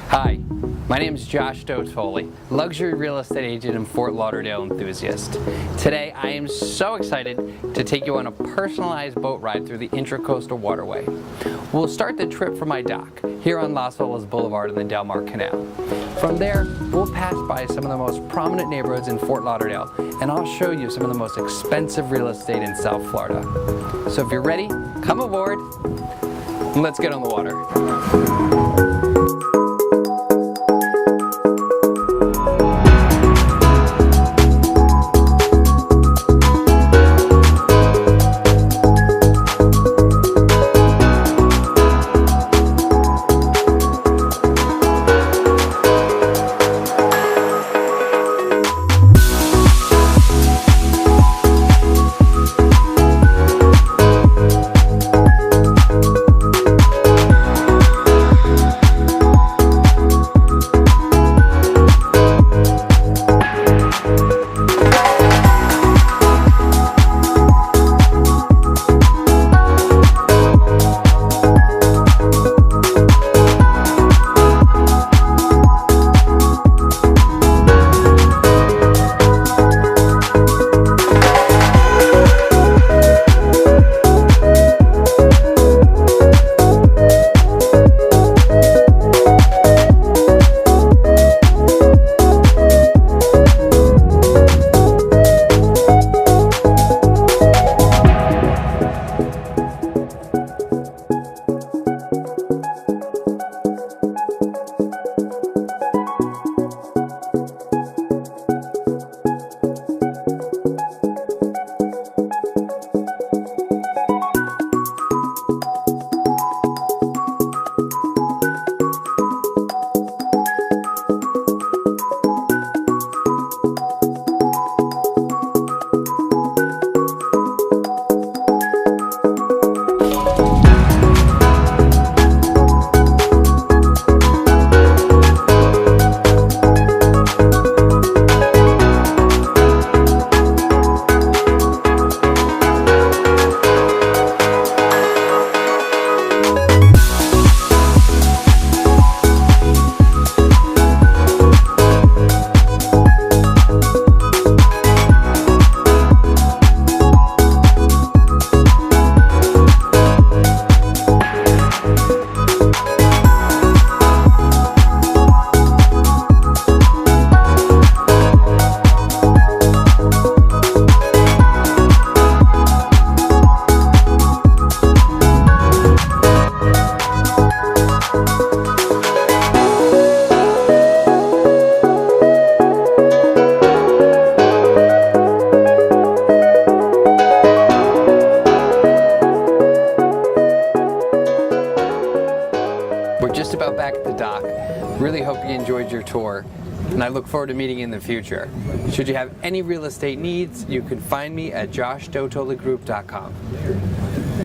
Hi, my name is Josh Dotoli, luxury real estate agent and Fort Lauderdale enthusiast. Today I am so excited to take you on a personalized boat ride through the Intracoastal Waterway. We'll start the trip from my dock here on Las Olas Boulevard in the Del Mar Canal. From there, we'll pass by some of the most prominent neighborhoods in Fort Lauderdale, and I'll show you some of the most expensive real estate in South Florida. So if you're ready, come aboard and let's get on the water. We're just about back at the dock. Really hope you enjoyed your tour, and I look forward to meeting you in the future. Should you have any real estate needs, you can find me at joshdotolygroup.com.